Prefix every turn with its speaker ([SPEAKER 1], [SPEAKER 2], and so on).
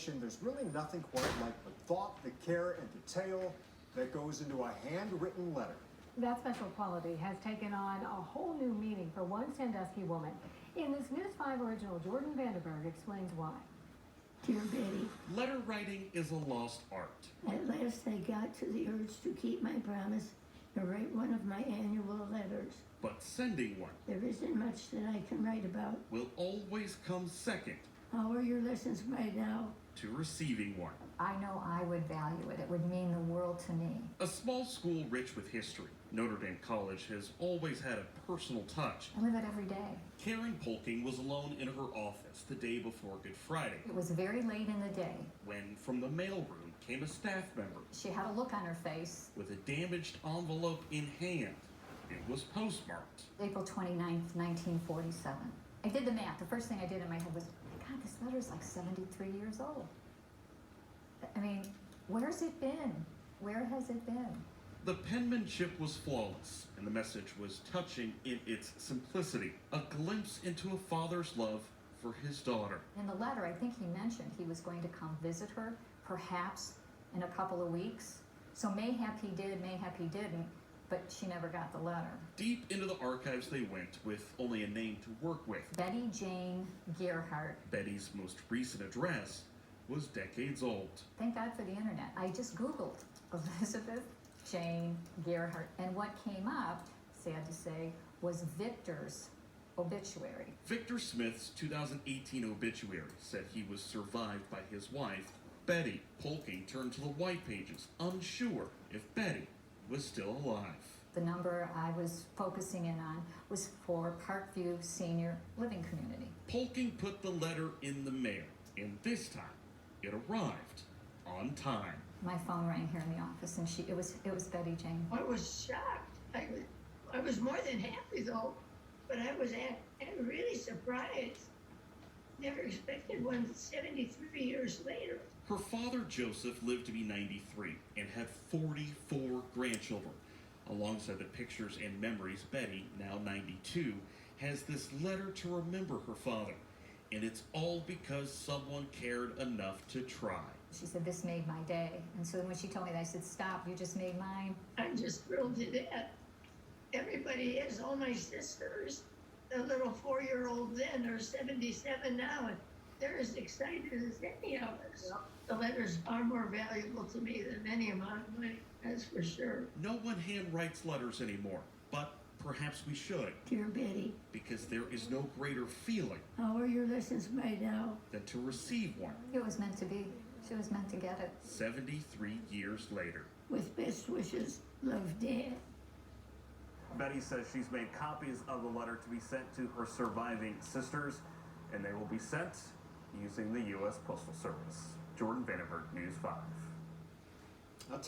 [SPEAKER 1] conversation, there's really nothing quite like the thought, the care, and detail that goes into a handwritten letter.
[SPEAKER 2] That special quality has taken on a whole new meaning for one Sandusky woman. In this News 5 original, Jordan Vandenberg explains why.
[SPEAKER 3] Dear Betty,
[SPEAKER 4] letter writing is a lost art.
[SPEAKER 3] At last I got to the urge to keep my promise and write one of my annual letters.
[SPEAKER 4] But sending one,
[SPEAKER 3] there isn't much that I can write about,
[SPEAKER 4] will always come second.
[SPEAKER 3] How are your lessons by now?
[SPEAKER 4] To receiving one.
[SPEAKER 5] I know I would value it. It would mean the world to me.
[SPEAKER 4] A small school rich with history, Notre Dame College has always had a personal touch.
[SPEAKER 5] I live it every day.
[SPEAKER 4] Karen Polking was alone in her office the day before Good Friday.
[SPEAKER 5] It was very late in the day.
[SPEAKER 4] When from the mailroom came a staff member.
[SPEAKER 5] She had a look on her face.
[SPEAKER 4] With a damaged envelope in hand. It was postmarked.
[SPEAKER 5] April 29th, 1947. I did the math. The first thing I did in my head was, God, this letter's like 73 years old. I mean, where's it been? Where has it been?
[SPEAKER 4] The penmanship was flawless, and the message was touching in its simplicity. A glimpse into a father's love for his daughter.
[SPEAKER 5] In the letter, I think he mentioned he was going to come visit her, perhaps in a couple of weeks. So mayhap he did, mayhap he didn't, but she never got the letter.
[SPEAKER 4] Deep into the archives they went with only a name to work with.
[SPEAKER 5] Betty Jane Gerhardt.
[SPEAKER 4] Betty's most recent address was decades old.
[SPEAKER 5] Thank God for the internet. I just Googled Elizabeth Jane Gerhardt, and what came up, sad to say, was Victor's obituary.
[SPEAKER 4] Victor Smith's 2018 obituary said he was survived by his wife, Betty. Polking turned to the white pages, unsure if Betty was still alive.
[SPEAKER 5] The number I was focusing in on was for Parkview Senior Living Community.
[SPEAKER 4] Polking put the letter in the mail, and this time it arrived on time.
[SPEAKER 5] My phone rang here in the office, and it was Betty Jane.
[SPEAKER 3] I was shocked. I was more than happy though, but I was really surprised. Never expected one 73 years later.
[SPEAKER 4] Her father, Joseph, lived to be 93 and had 44 grandchildren. Alongside the pictures and memories, Betty, now 92, has this letter to remember her father. And it's all because someone cared enough to try.
[SPEAKER 5] She said, this made my day. And so when she told me that, I said, stop, you just made mine.
[SPEAKER 3] I'm just thrilled to death. Everybody is, all my sisters, the little 4-year-old then are 77 now, and they're as excited as any of us. The letter's far more valuable to me than any amount of money, that's for sure.
[SPEAKER 4] No one handwrites letters anymore, but perhaps we should.
[SPEAKER 3] Dear Betty,
[SPEAKER 4] because there is no greater feeling.
[SPEAKER 3] How are your lessons by now?
[SPEAKER 4] Than to receive one.
[SPEAKER 5] It was meant to be. She was meant to get it.
[SPEAKER 4] 73 years later.
[SPEAKER 3] With best wishes, love, Dad.
[SPEAKER 6] Betty says she's made copies of the letter to be sent to her surviving sisters, and they will be sent using the U.S. Postal Service. Jordan Vandenberg, News 5.